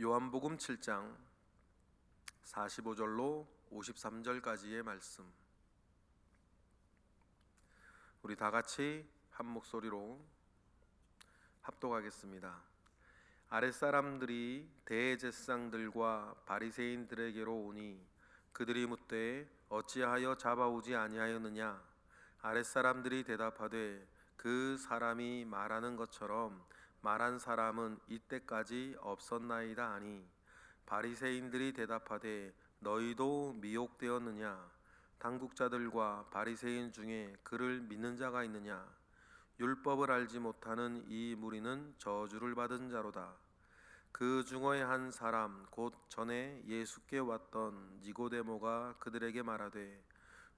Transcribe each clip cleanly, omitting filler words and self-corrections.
요한복음 7장 45절로 53절까지의 말씀, 우리 다 같이 한 목소리로 합독하겠습니다. 아랫사람들이 대제사장들과 바리새인들에게로 오니 그들이 묻되 어찌하여 잡아오지 아니하였느냐? 아랫사람들이 대답하되 그 사람이 말하는 것처럼 말한 사람은 이때까지 없었나이다 하니, 바리새인들이 대답하되 너희도 미혹되었느냐? 당국자들과 바리새인 중에 그를 믿는 자가 있느냐? 율법을 알지 못하는 이 무리는 저주를 받은 자로다. 그 중의 한 사람 곧 전에 예수께 왔던 니고데모가 그들에게 말하되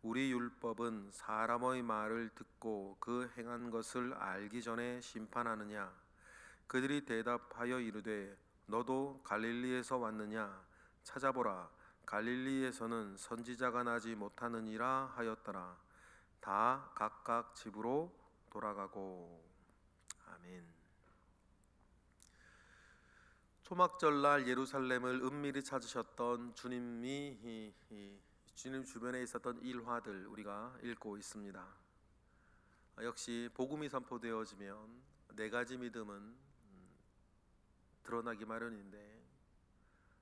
우리 율법은 사람의 말을 듣고 그 행한 것을 알기 전에 심판하느냐? 그들이 대답하여 이르되 너도 갈릴리에서 왔느냐? 찾아보라, 갈릴리에서는 선지자가 나지 못하느니라 하였더라. 다 각각 집으로 돌아가고. 아멘. 초막절날 예루살렘을 은밀히 찾으셨던 주님이 주님 주변에 있었던 일화들 우리가 읽고 있습니다. 역시 복음이 선포되어지면 네 가지 믿음은 드러나기 마련인데,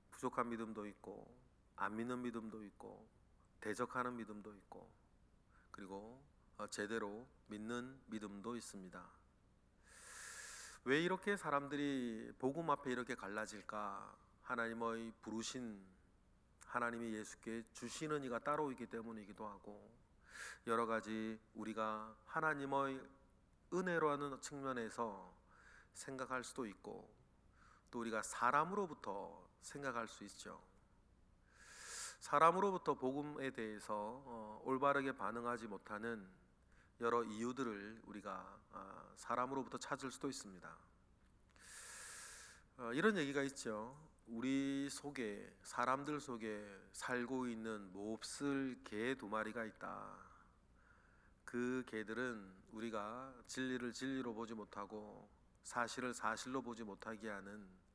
부족한 믿음도 있고 안 믿는 믿음도 있고 대적하는 믿음도 있고, 그리고 제대로 믿는 믿음도 있습니다. 왜 이렇게 사람들이 복음 앞에 이렇게 갈라질까? 하나님의 부르신, 하나님이 예수께 주시는 이가 따로 있기 때문이기도 하고, 여러 가지 우리가 하나님의 은혜로 하는 측면에서 생각할 수도 있고, 또 우리가 사람으로부터 생각할 수 있죠. 사람으로부터 복음에 대해서 올바르게 반응하지 못하는 여러 이유들을 우리가 사람으로부터 찾을 수도 있습니다. 이런 얘기가 있죠. 우리 속에, 사람들 속에 살고 있는 몹쓸 개 두 마리가 있다. 그 개들은 우리가 진리를 진리로 보지 못하고 사실을 사실로 보지 못하게 하는,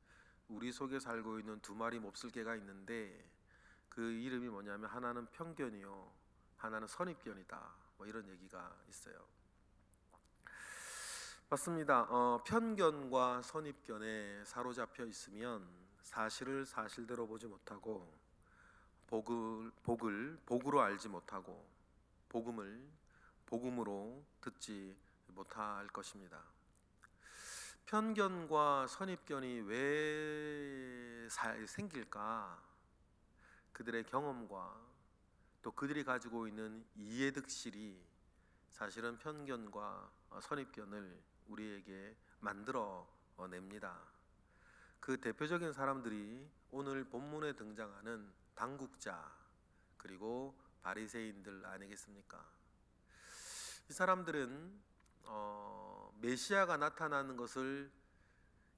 우리 속에 살고 있는 두 마리 몹쓸 개가 있는데, 그 이름이 뭐냐면 하나는 편견이요, 하나는 선입견이다. 뭐 이런 얘기가 있어요. 맞습니다. 편견과 선입견에 사로잡혀 있으면 사실을 사실대로 보지 못하고, 복으로 알지 못하고, 복음을 복음으로 듣지 못할 것입니다. 편견과 선입견이 왜 생길까? 그들의 경험과 또 그들이 가지고 있는 이해득실이 사실은 편견과 선입견을 우리에게 만들어 냅니다. 그 대표적인 사람들이 오늘 본문에 등장하는 당국자 그리고 바리새인들 아니겠습니까? 이 사람들은 메시아가 나타나는 것을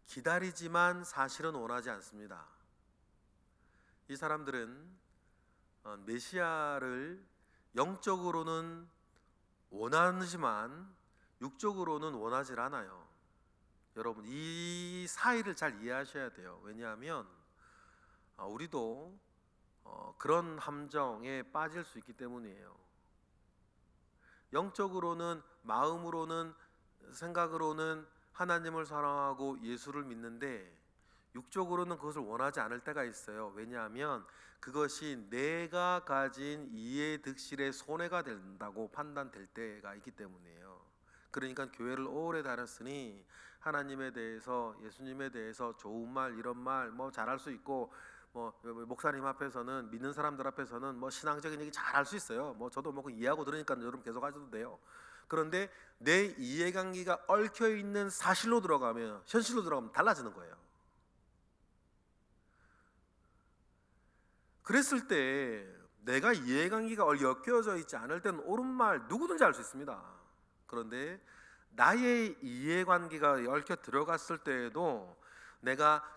기다리지만 사실은 원하지 않습니다. 이 사람들은 메시아를 영적으로는 원하지만 육적으로는 원하지 않아요. 여러분, 이 사이를 잘 이해하셔야 돼요. 왜냐하면 우리도 그런 함정에 빠질 수 있기 때문이에요. 영적으로는, 마음으로는, 생각으로는 하나님을 사랑하고 예수를 믿는데 육적으로는 그것을 원하지 않을 때가 있어요. 왜냐하면 그것이 내가 가진 이해득실의 손해가 된다고 판단될 때가 있기 때문이에요. 그러니까 교회를 오래 다녔으니 하나님에 대해서, 예수님에 대해서 좋은 말, 이런 말 뭐 잘할 수 있고, 뭐 목사님 앞에서는, 믿는 사람들 앞에서는 뭐 신앙적인 얘기 잘 할 수 있어요. 뭐 저도 뭐 이해하고 들으니까 여러분 계속 하셔도 돼요. 그런데 내 이해관계가 얽혀 있는 사실로 들어가면, 현실로 들어가면 달라지는 거예요. 그랬을 때 내가 이해관계가 엮여져 있지 않을 때는 옳은 말 누구든지 할 수 있습니다. 그런데 나의 이해관계가 얽혀 들어갔을 때에도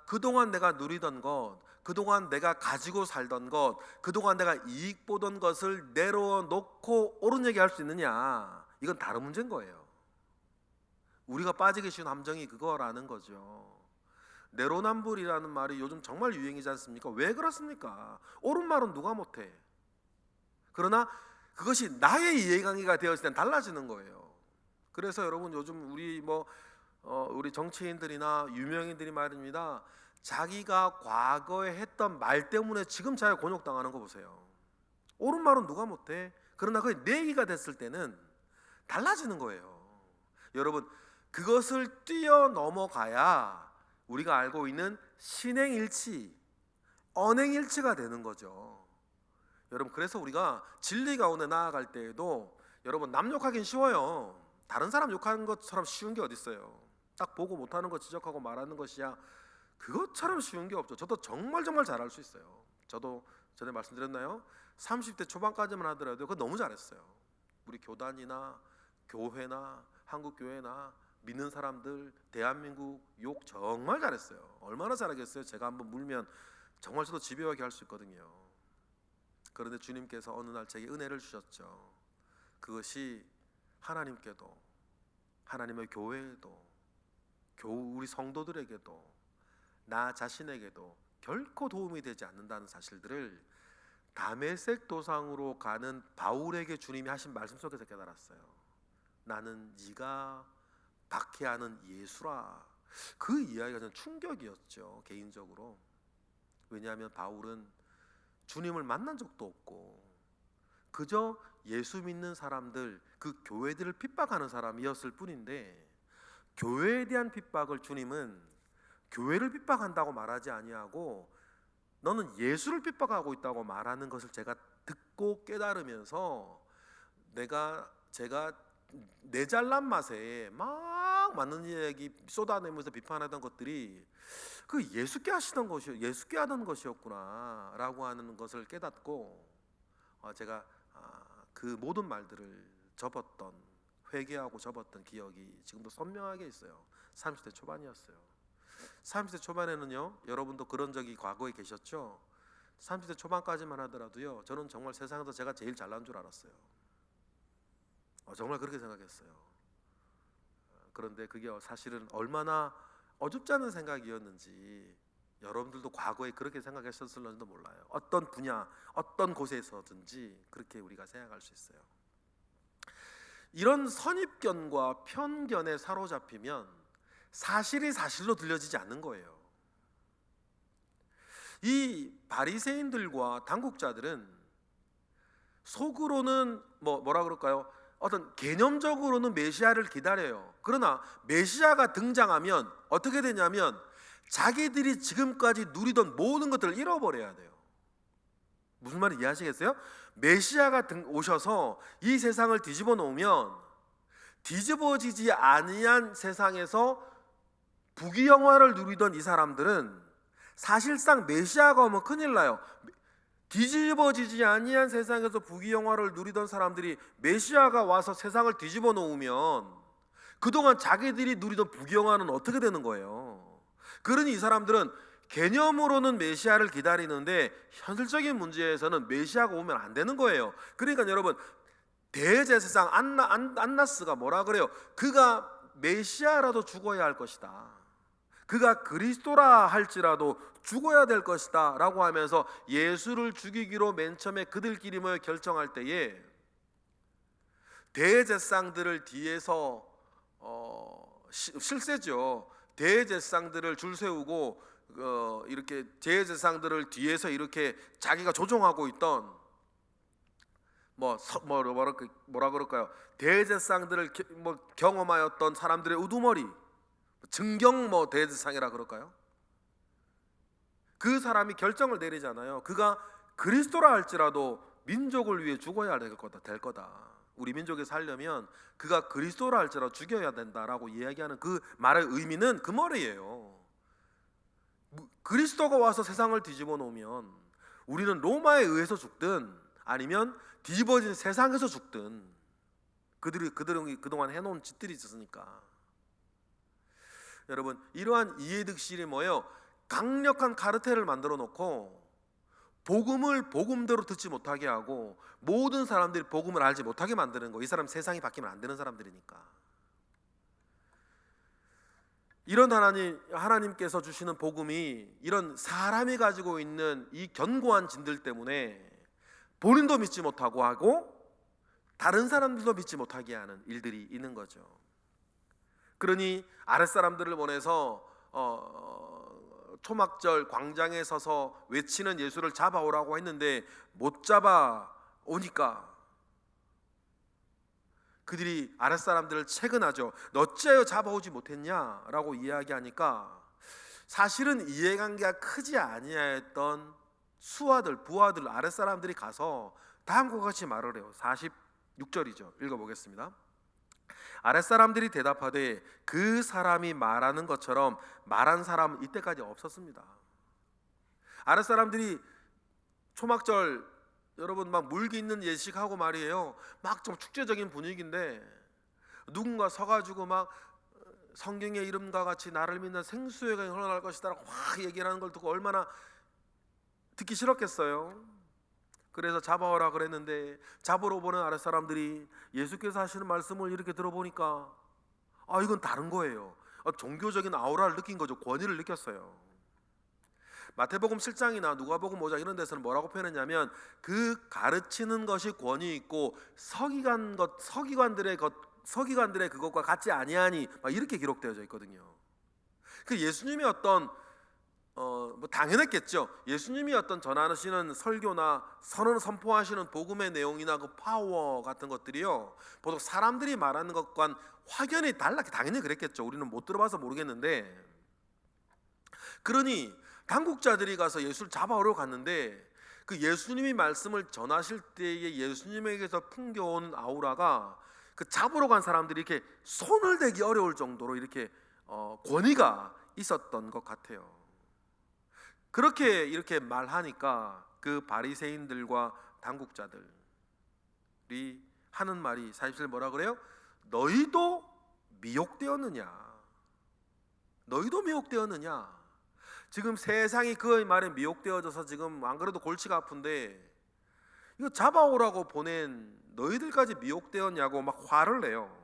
그동안 내가 누리던 것, 그동안 내가 가지고 살던 것, 그동안 내가 이익 보던 것을 내려놓고 옳은 얘기 할 수 있느냐, 이건 다른 문제인 거예요. 우리가 빠지기 쉬운 함정이 그거라는 거죠. 내로남불이라는 말이 요즘 정말 유행이지 않습니까? 왜 그렇습니까? 옳은 말은 누가 못해. 그러나 그것이 나의 이해관계가 되었을 땐 달라지는 거예요. 그래서 여러분 요즘 우리 정치인들이나 유명인들이 말입니다. 자기가 과거에 했던 말 때문에 지금 자기가 곤욕당하는 거 보세요. 옳은 말은 누가 못해. 그러나 그게 내 얘기가 됐을 때는 달라지는 거예요. 여러분, 그것을 뛰어넘어가야 우리가 알고 있는 신행일치, 언행일치가 되는 거죠. 여러분, 그래서 우리가 진리 가운데 나아갈 때에도 여러분, 남 욕하긴 쉬워요. 다른 사람 욕하는 것처럼 쉬운 게 어디 있어요. 딱 보고 못하는 거 지적하고 말하는 것이야 그것처럼 쉬운 게 없죠. 저도 정말 잘할 수 있어요. 저도 전에 말씀드렸나요? 30대 초반까지만 하더라도 그거 너무 잘했어요. 우리 교단이나 교회나 한국교회나 믿는 사람들, 대한민국 욕 정말 잘했어요. 얼마나 잘하겠어요. 제가 한번 물면 정말 저도 집요하게 할 수 있거든요. 그런데 주님께서 어느 날 제게 은혜를 주셨죠. 그것이 하나님께도, 하나님의 교회에도, 우리 성도들에게도, 나 자신에게도 결코 도움이 되지 않는다는 사실들을 다메섹 도상으로 가는 바울에게 주님이 하신 말씀 속에서 깨달았어요. 나는 네가 박해하는 예수라. 그 이야기가 저는 충격이었죠, 개인적으로. 왜냐하면 바울은 주님을 만난 적도 없고 그저 예수 믿는 사람들, 그 교회들을 핍박하는 사람이었을 뿐인데, 교회에 대한 핍박을 주님은 교회를 핍박한다고 말하지 아니하고 너는 예수를 핍박하고 있다고 말하는 것을 제가 듣고 깨달으면서 제가 내 잘난 맛에 막 맞는 얘기 쏟아내면서 비판하던 것들이 그 예수께 하던 것이었구나라고 하는 것을 깨닫고 제가 그 모든 말들을 회개하고 접었던 기억이 지금도 선명하게 있어요. 30대 초반이었어요. 30대 초반에는요, 여러분도 그런 적이 과거에 계셨죠? 30대 초반까지만 하더라도요, 저는 정말 세상에서 제가 제일 잘난 줄 알았어요. 정말 그렇게 생각했어요. 그런데 그게 사실은 얼마나 어줍지 않은 생각이었는지 여러분들도 과거에 그렇게 생각했었을지도 몰라요. 어떤 분야, 어떤 곳에서든지 그렇게 우리가 생각할 수 있어요. 이런 선입견과 편견에 사로잡히면 사실이 사실로 들려지지 않는 거예요. 이 바리새인들과 당국자들은 속으로는 뭐라 그럴까요? 어떤 개념적으로는 메시아를 기다려요. 그러나 메시아가 등장하면 어떻게 되냐면 자기들이 지금까지 누리던 모든 것들을 잃어버려야 돼요. 무슨 말인지 이해하시겠어요? 메시아가 오셔서 이 세상을 뒤집어 놓으면 뒤집어지지 아니한 세상에서 부귀영화를 누리던 이 사람들은 사실상 메시아가 오면 큰일 나요. 뒤집어지지 아니한 세상에서 부귀영화를 누리던 사람들이 메시아가 와서 세상을 뒤집어 놓으면 그동안 자기들이 누리던 부귀영화는 어떻게 되는 거예요? 그러니 이 사람들은 개념으로는 메시아를 기다리는데 현실적인 문제에서는 메시아가 오면 안 되는 거예요. 그러니까 여러분, 대제사장 안나스가 뭐라 그래요? 그가 메시아라도 죽어야 할 것이다. 그가 그리스도라 할지라도 죽어야 될 것이다 라고 하면서 예수를 죽이기로 맨 처음에 그들끼리 모여 결정할 때에 대제사장들을 뒤에서 실세죠. 대제사장들을 줄 세우고 이렇게 대제사장들을 뒤에서 이렇게 자기가 조종하고 있던 뭐라 그럴까요? 대제사장들을 경험하였던 사람들의 우두머리, 증경 대제사장이라 그럴까요? 그 사람이 결정을 내리잖아요. 그가 그리스도라 할지라도 민족을 위해 죽어야 될 거다. 우리 민족에 살려면 그가 그리스도라 할지라도 죽여야 된다라고 이야기하는 그 말의 의미는 그 말이에요. 그리스도가 와서 세상을 뒤집어 놓으면 우리는 로마에 의해서 죽든 아니면 뒤집어진 세상에서 죽든 그들은 그동안 해놓은 짓들이 있었으니까. 여러분, 이러한 이해득실이 뭐예요? 강력한 카르텔을 만들어 놓고 복음을 복음대로 듣지 못하게 하고 모든 사람들이 복음을 알지 못하게 만드는 거. 이 사람 세상이 바뀌면 안 되는 사람들이니까. 이런 하나님께서 주시는 복음이 이런 사람이 가지고 있는 이 견고한 진들 때문에 본인도 믿지 못하고 하고 다른 사람들도 믿지 못하게 하는 일들이 있는 거죠. 그러니 아랫사람들을 보내서 초막절 광장에 서서 외치는 예수를 잡아오라고 했는데 못 잡아오니까 그들이 아랫사람들을 채근하죠. 어찌하여 잡아오지 못했냐라고 이야기하니까 사실은 이해관계가 크지 아니하였던 수하들 부하들 아랫사람들이 가서 다음과 같이 말을 해요. 46절이죠. 읽어보겠습니다. 아랫사람들이 대답하되 그 사람이 말하는 것처럼 말한 사람은 이때까지 없었습니다. 아랫사람들이 초막절 여러분 막 물기 있는 예식하고 말이에요. 막 좀 축제적인 분위기인데 누군가 서가지고 막 성경의 이름과 같이 나를 믿는 생수회가 흘러날 것이다라고 확 얘기하는 걸 듣고 얼마나 듣기 싫었겠어요. 그래서 잡아오라 그랬는데 잡으러 보는 아랫사람들이 예수께서 하시는 말씀을 이렇게 들어보니까 이건 다른 거예요. 종교적인 아우라를 느낀 거죠. 권위를 느꼈어요. 마태복음 7장이나 누가복음 5장 이런 데서는 뭐라고 표현했냐면 그 가르치는 것이 권위 있고 서기관들의 그것과 같지 아니하니 막 이렇게 기록되어져 있거든요. 그 예수님이 어떤 뭐 당연했겠죠. 예수님이 어떤 전하시는 설교나 선포하시는 복음의 내용이나 그 파워 같은 것들이요 보통 사람들이 말하는 것과는 확연히 달랐게 당연히 그랬겠죠. 우리는 못 들어봐서 모르겠는데 그러니 당국자들이 가서 예수를 잡아오러 갔는데 그 예수님이 말씀을 전하실 때에 예수님에게서 풍겨온 아우라가 그 잡으러 간 사람들이 이렇게 손을 대기 어려울 정도로 이렇게 권위가 있었던 것 같아요. 그렇게 이렇게 말하니까 그 바리새인들과 당국자들이 하는 말이 47 뭐라 그래요? 너희도 미혹되었느냐? 너희도 미혹되었느냐? 지금 세상이 그 말에 미혹되어져서 지금 안 그래도 골치가 아픈데 이거 잡아오라고 보낸 너희들까지 미혹되었냐고 막 화를 내요.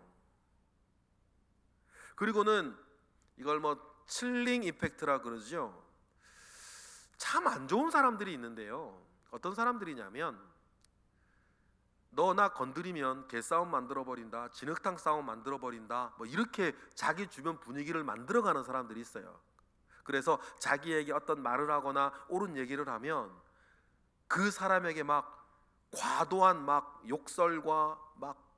그리고는 이걸 뭐 칠링 이펙트라 그러죠. 참 안 좋은 사람들이 있는데요. 어떤 사람들이냐면 너 나 건드리면 개싸움 만들어버린다, 진흙탕 싸움 만들어버린다, 뭐 이렇게 자기 주변 분위기를 만들어가는 사람들이 있어요. 그래서 자기에게 어떤 말을 하거나 옳은 얘기를 하면 그 사람에게 막 과도한 막 욕설과 막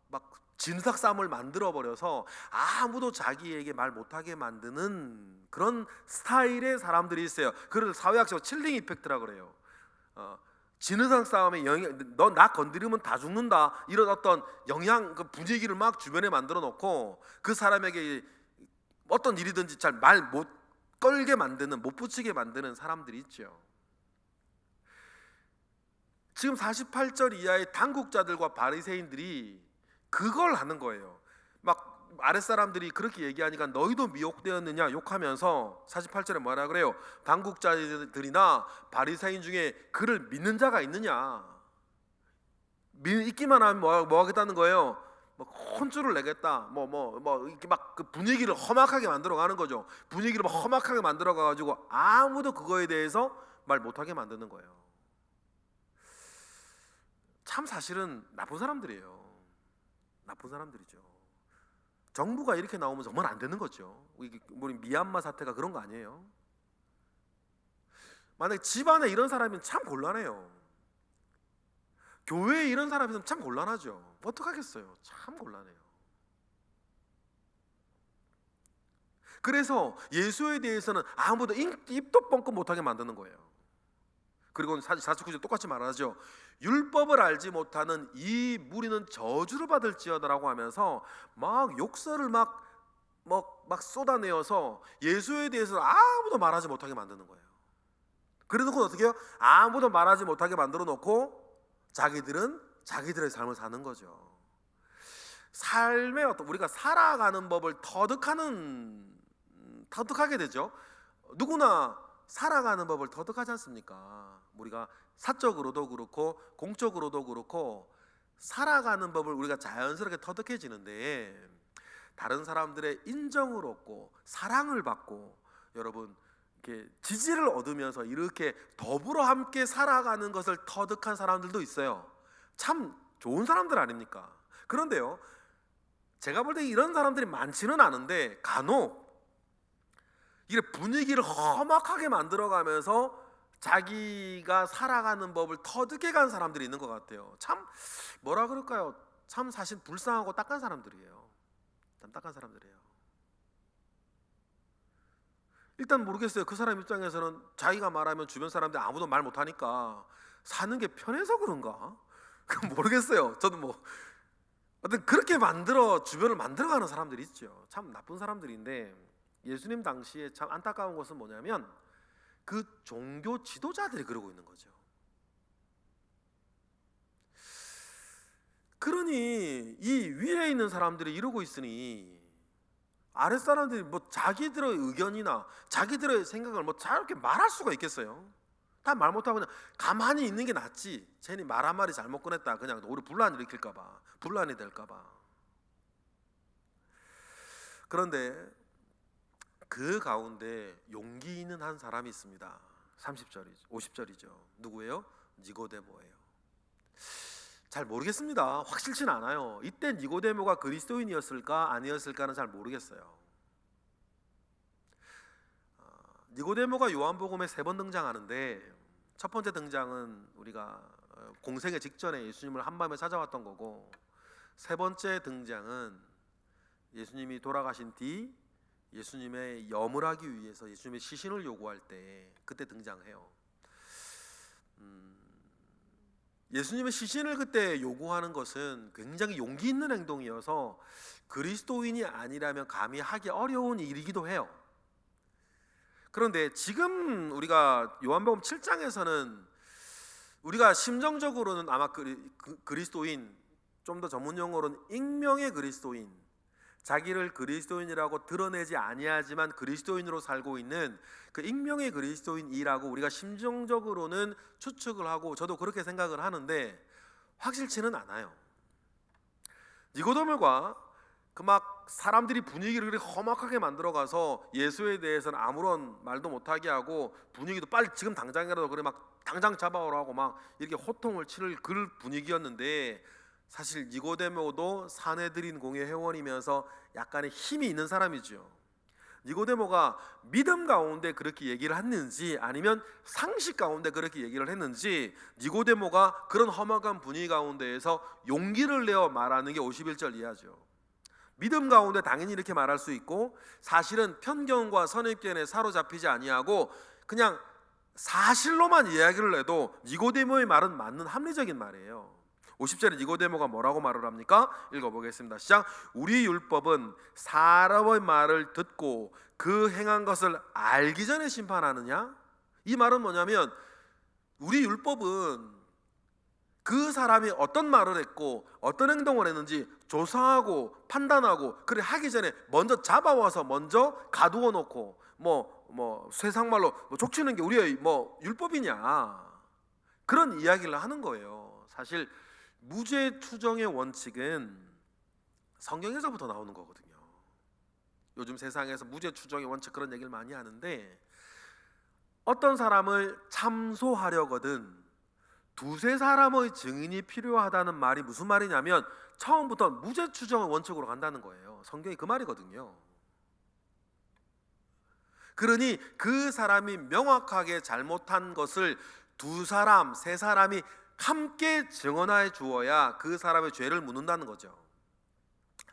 진흙탕 싸움을 만들어버려서 아무도 자기에게 말 못하게 만드는 그런 스타일의 사람들이 있어요. 그걸 사회학적으로 칠링 이펙트라고 그래요. 진흙탕 싸움에 너 나 건드리면 다 죽는다 이런 어떤 영향 그 분위기를 막 주변에 만들어 놓고 그 사람에게 어떤 일이든지 잘 말 못 걸게 만드는 못 붙이게 만드는 사람들이 있죠. 지금 48절 이하의 당국자들과 바리새인들이 그걸 하는 거예요. 막 아랫사람들이 그렇게 얘기하니까 너희도 미혹되었느냐 욕하면서 48절에 뭐라 그래요? 당국자들이나 바리새인 중에 그를 믿는 자가 있느냐? 있기만 하면 뭐 하겠다는 거예요? 뭐 혼쭐을 내겠다. 이렇게 막 그 분위기를 험악하게 만들어 가는 거죠. 분위기를 막 험악하게 만들어 가지고 아무도 그거에 대해서 말 못하게 만드는 거예요. 참 사실은 나쁜 사람들이에요. 나쁜 사람들이죠. 정부가 이렇게 나오면 정말 안 되는 거죠. 우리 미얀마 사태가 그런 거 아니에요? 만약에 집안에 이런 사람이면 참 곤란해요. 교회에 이런 사람이 있으면 참 곤란하죠. 어떡하겠어요? 참 곤란해요. 그래서 예수에 대해서는 아무도 입도 뻥끗 못하게 만드는 거예요. 그리고 49절 똑같이 말하죠. 율법을 알지 못하는 이 무리는 저주를 받을지어다라고 하면서 막 욕설을 막 쏟아내어서 예수에 대해서 아무도 말하지 못하게 만드는 거예요. 그래놓고 어떻게 해요? 아무도 말하지 못하게 만들어 놓고 자기들은 자기들의 삶을 사는 거죠. 삶의 어떤 우리가 살아가는 법을 터득하게 되죠. 누구나 살아가는 법을 터득하지 않습니까? 우리가 사적으로도 그렇고 공적으로도 그렇고 살아가는 법을 우리가 자연스럽게 터득해지는데 다른 사람들의 인정을 얻고 사랑을 받고 여러분 이렇게 지지를 얻으면서 이렇게 더불어 함께 살아가는 것을 터득한 사람들도 있어요. 참 좋은 사람들 아닙니까? 그런데요, 제가 볼 때 이런 사람들이 많지는 않은데 간혹 이게 분위기를 험악하게 만들어가면서 자기가 살아가는 법을 터득해 간 사람들이 있는 것 같아요. 참 뭐라 그럴까요? 참 사실 불쌍하고 딱한 사람들이에요. 참 딱한 사람들이에요. 일단 모르겠어요. 그 사람 입장에서는 자기가 말하면 주변 사람들이 아무도 말 못하니까 사는 게 편해서 그런가? 모르겠어요. 저도 뭐 어떤 그렇게 주변을 만들어가는 사람들이 있죠. 참 나쁜 사람들인데, 예수님 당시에 참 안타까운 것은 뭐냐면 그 종교 지도자들이 그러고 있는 거죠. 그러니 이 위에 있는 사람들이 이러고 있으니 아랫 사람들이 뭐 자기들의 의견이나 자기들의 생각을 뭐 저렇게 말할 수가 있겠어요? 다 말 못하고 그냥 가만히 있는 게 낫지. 쟤니 말 한 마디 잘못 꺼냈다 그냥 우리 분란 일으킬까봐, 분란이 될까봐. 그런데 그 가운데 용기 있는 한 사람이 있습니다. 30절이죠, 50절이죠. 누구예요? 니고데모예요. 잘 모르겠습니다. 확실치는 않아요. 이때 니고데모가 그리스도인이었을까 아니었을까는 잘 모르겠어요. 니고데모가 요한복음에 3번 등장하는데, 첫 번째 등장은 우리가 공생의 직전에 예수님을 한밤에 찾아왔던 거고, 세 번째 등장은 예수님이 돌아가신 뒤 예수님의 염을 하기 위해서 예수님의 시신을 요구할 때 그때 등장해요. 예수님의 시신을 그때 요구하는 것은 굉장히 용기 있는 행동이어서 그리스도인이 아니라면 감히 하기 어려운 일이기도 해요. 그런데 지금 우리가 요한복음 7장에서는 우리가 심정적으로는 아마 그리스도인, 좀 더 전문 용어로는 익명의 그리스도인, 자기를 그리스도인이라고 드러내지 아니하지만 그리스도인으로 살고 있는 그 익명의 그리스도인이라고 우리가 심정적으로는 추측을 하고, 저도 그렇게 생각을 하는데 확실치는 않아요. 니고데모가 그 막 사람들이 분위기를 그렇게 험악하게 만들어가서 예수에 대해서는 아무런 말도 못하게 하고, 분위기도 빨리 지금 당장이라도 그래 막 당장 잡아오라고 막 이렇게 호통을 치를 그 분위기였는데, 사실 니고데모도 사내들인 공회 회원이면서 약간의 힘이 있는 사람이죠. 니고데모가 믿음 가운데 그렇게 얘기를 했는지 아니면 상식 가운데 그렇게 얘기를 했는지, 니고데모가 그런 험악한 분위기 가운데에서 용기를 내어 말하는 게 51절 이하죠. 믿음 가운데 당연히 이렇게 말할 수 있고, 사실은 편견과 선입견에 사로잡히지 아니하고 그냥 사실로만 이야기를 해도 니고데모의 말은 맞는 합리적인 말이에요. 50절에 니고데모가 뭐라고 말을 합니까? 읽어보겠습니다. 시작. 우리 율법은 사람의 말을 듣고 그 행한 것을 알기 전에 심판하느냐? 이 말은 뭐냐면, 우리 율법은 그 사람이 어떤 말을 했고 어떤 행동을 했는지 조사하고 판단하고 그래 하기 전에 먼저 잡아와서 먼저 가두어 놓고 뭐 세상 말로 족치는 게 우리의 율법이냐, 그런 이야기를 하는 거예요. 사실 무죄 추정의 원칙은 성경에서부터 나오는 거거든요. 요즘 세상에서 무죄 추정의 원칙 그런 얘기를 많이 하는데, 어떤 사람을 참소하려거든 두세 사람의 증인이 필요하다는 말이 무슨 말이냐면, 처음부터 무죄 추정의 원칙으로 간다는 거예요. 성경이 그 말이거든요. 그러니 그 사람이 명확하게 잘못한 것을 두 사람, 세 사람이 함께 증언해 주어야 그 사람의 죄를 묻는다는 거죠.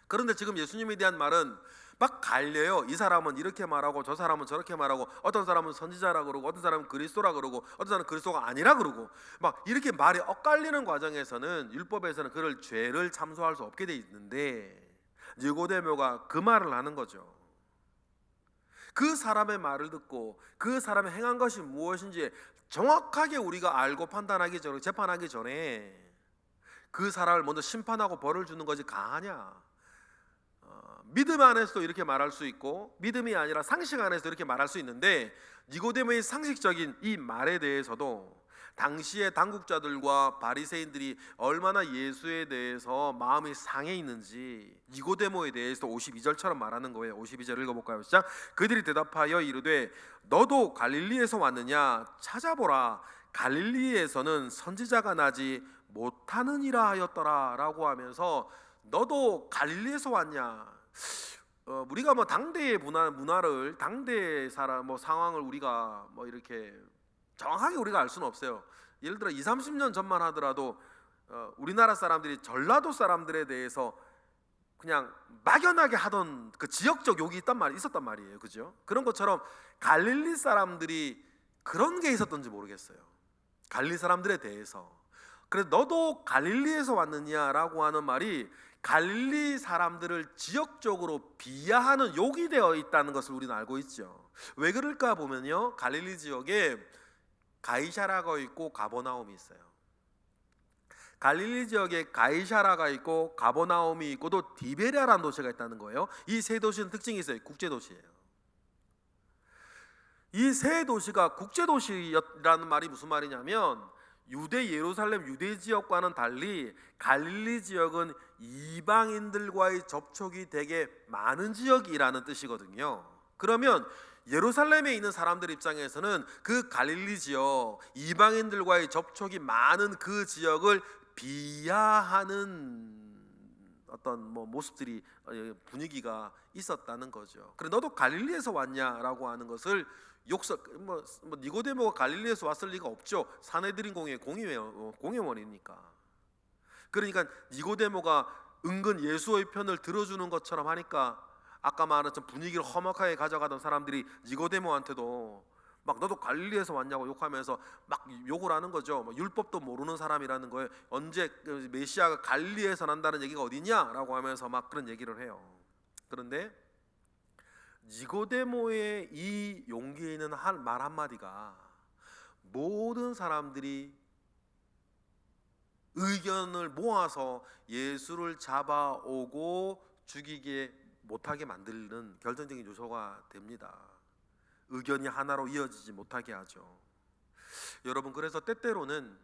그런데 지금 예수님에 대한 말은 막 갈려요. 이 사람은 이렇게 말하고 저 사람은 저렇게 말하고, 어떤 사람은 선지자라 그러고 어떤 사람은 그리스도라 그러고 어떤 사람은 그리스도가 아니라 그러고, 막 이렇게 말이 엇갈리는 과정에서는 율법에서는 그럴 죄를 참소할 수 없게 돼 있는데, 니고데모가 그 말을 하는 거죠. 그 사람의 말을 듣고 그 사람이 행한 것이 무엇인지 정확하게 우리가 알고 판단하기 전에, 재판하기 전에 그 사람을 먼저 심판하고 벌을 주는 것이 가하냐? 믿음 안에서도 이렇게 말할 수 있고 믿음이 아니라 상식 안에서도 이렇게 말할 수 있는데, 니고데모의 상식적인 이 말에 대해서도 당시의 당국자들과 바리새인들이 얼마나 예수에 대해서 마음이 상해 있는지 니고데모에 대해서 52절처럼 말하는 거예요. 52절 읽어볼까요? 시작. 그들이 대답하여 이르되 너도 갈릴리에서 왔느냐? 찾아보라. 갈릴리에서는 선지자가 나지 못하느니라 하였더라 라고 하면서 너도 갈릴리에서 왔냐? 우리가 뭐 당대의 문화를 당대의 사람 뭐 상황을 우리가 뭐 이렇게 정확하게 우리가 알 수는 없어요. 예를 들어 20, 30년 전만 하더라도 우리나라 사람들이 전라도 사람들에 대해서 그냥 막연하게 하던 그 지역적 욕이 있었단 말이에요. 그죠? 그런 것처럼 갈릴리 사람들이 그런 게 있었던지 모르겠어요. 갈릴리 사람들에 대해서. 그래서 너도 갈릴리에서 왔느냐라고 하는 말이 갈릴리 사람들을 지역적으로 비하하는 욕이 되어 있다는 것을 우리는 알고 있죠. 왜 그럴까 보면요, 갈릴리 지역에 가이사라가 있고 가버나움이 있어요. 갈릴리 지역에 가이사라가 있고 가버나움이 있고 또 디베랴라는 도시가 있다는 거예요. 이 세 도시는 특징이 있어요. 국제도시예요. 이 세 도시가 국제도시라는 말이 무슨 말이냐면 유대 예루살렘 유대 지역과는 달리 갈릴리 지역은 이방인들과의 접촉이 되게 많은 지역이라는 뜻이거든요. 그러면 예루살렘에 있는 사람들 입장에서는 그 갈릴리 지역, 이방인들과의 접촉이 많은 그 지역을 비하하는 어떤 모습들이 분위기가 있었다는 거죠. 그래 너도 갈릴리에서 왔냐라고 하는 것을 니고데모가 갈릴리에서 왔을 리가 없죠. 사내들인 공회원이니까. 그러니까 니고데모가 은근 예수의 편을 들어주는 것처럼 하니까 아까 말했던 분위기를 험악하게 가져가던 사람들이 니고데모한테도 막 너도 갈릴리에서 왔냐고 욕하면서 막 욕을 하는 거죠. 율법도 모르는 사람이라는 거예요. 언제 메시아가 갈릴리에서 난다는 얘기가 어디냐라고 하면서 막 그런 얘기를 해요. 그런데 니고데모의 이 용기 있는 말 한마디가 모든 사람들이 의견을 모아서 예수를 잡아오고 죽이게 못하게 만드는 결정적인 요소가 됩니다. 의견이 하나로 이어지지 못하게 하죠. 여러분, 그래서 때때로는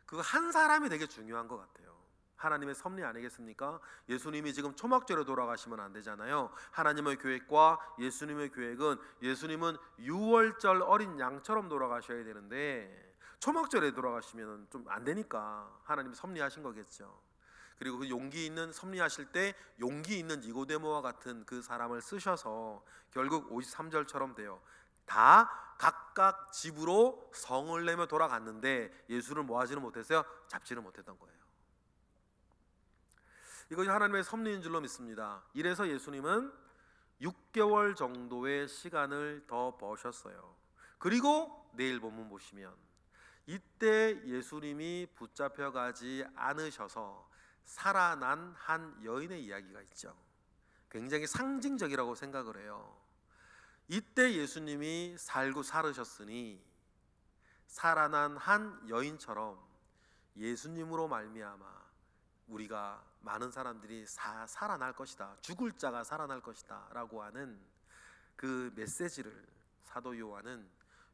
그 한 사람이 되게 중요한 것 같아요. 하나님의 섭리 아니겠습니까? 예수님이 지금 초막절에 돌아가시면 안 되잖아요. 하나님의 계획과 예수님의 계획은 예수님은 유월절 어린 양처럼 돌아가셔야 되는데 초막절에 돌아가시면 좀 안 되니까 하나님이 섭리하신 거겠죠. 그리고 그 용기 있는 섭리하실 때 용기 있는 니고데모와 같은 그 사람을 쓰셔서 결국 53절처럼 돼요. 다 각각 집으로 성을 내며 돌아갔는데 예수를 뭐 하지는 못했어요? 잡지를 못했던 거예요. 이것이 하나님의 섭리인 줄로 믿습니다. 이래서 예수님은 6개월 정도의 시간을 더 버셨어요. 그리고 내일 본문 보시면 이때 예수님이 붙잡혀가지 않으셔서 살아난 한 여인의 이야기가 있죠. 굉장히 상징적이라고 생각을 해요. 이때 예수님이 살고 살으셨으니 살아난 한 여인처럼 예수님으로 말미암아 우리가 많은 사람들이 살아날 것이다, 죽을 자가 살아날 것이다 라고 하는 그 메시지를 사도 요한은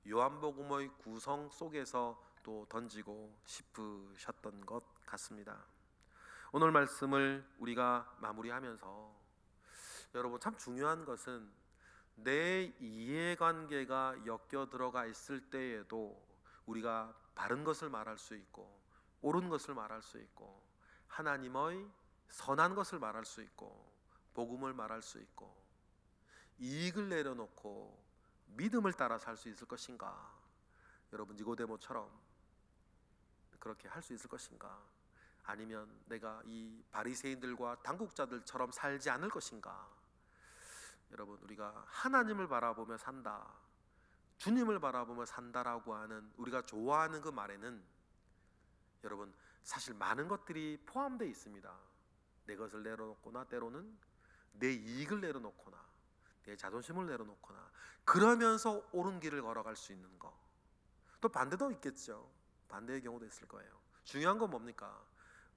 요한복음의 구성 속에서 또 던지고 싶으셨던 것 같습니다. 오늘 말씀을 우리가 마무리하면서 여러분, 참 중요한 것은 내 이해관계가 엮여 들어가 있을 때에도 우리가 바른 것을 말할 수 있고 옳은 것을 말할 수 있고 하나님의 선한 것을 말할 수 있고 복음을 말할 수 있고 이익을 내려놓고 믿음을 따라 살 수 있을 것인가? 여러분, 니고데모처럼 그렇게 할 수 있을 것인가? 아니면 내가 이 바리새인들과 당국자들처럼 살지 않을 것인가? 여러분, 우리가 하나님을 바라보며 산다, 주님을 바라보며 산다라고 하는 우리가 좋아하는 그 말에는 여러분 사실 많은 것들이 포함되어 있습니다. 내 것을 내려놓거나 때로는 내 이익을 내려놓거나 내 자존심을 내려놓거나 그러면서 옳은 길을 걸어갈 수 있는 거. 또 반대도 있겠죠. 반대의 경우도 있을 거예요. 중요한 건 뭡니까?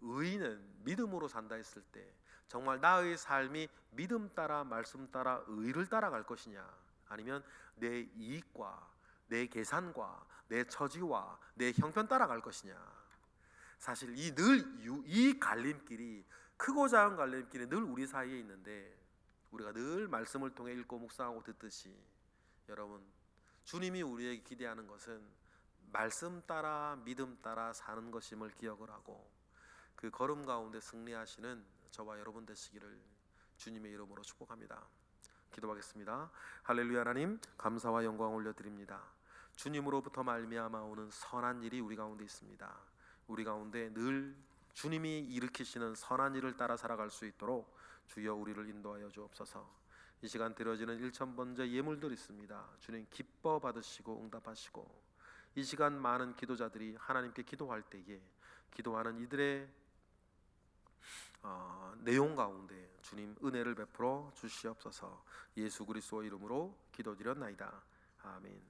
의인은 믿음으로 산다 했을 때 정말 나의 삶이 믿음 따라 말씀 따라 의를 따라갈 것이냐, 아니면 내 이익과 내 계산과 내 처지와 내 형편 따라갈 것이냐. 사실 이 갈림길이, 크고 작은 갈림길이 늘 우리 사이에 있는데, 우리가 늘 말씀을 통해 읽고 묵상하고 듣듯이, 여러분, 주님이 우리에게 기대하는 것은 말씀 따라 믿음 따라 사는 것임을 기억을 하고, 그 걸음 가운데 승리하시는 저와 여러분 되시기를 주님의 이름으로 축복합니다. 기도하겠습니다. 할렐루야. 하나님, 감사와 영광 올려드립니다. 주님으로부터 말미암아 오는 선한 일이 우리 가운데 있습니다. 우리 가운데 늘 주님이 일으키시는 선한 일을 따라 살아갈 수 있도록 주여 우리를 인도하여 주옵소서. 이 시간 드려지는 1,000번째 예물들 있습니다. 주님 기뻐 받으시고 응답하시고, 이 시간 많은 기도자들이 하나님께 기도할 때에 기도하는 이들의 내용 가운데 주님 은혜를 베풀어 주시옵소서. 예수 그리스도 이름으로 기도드렸나이다. 아멘.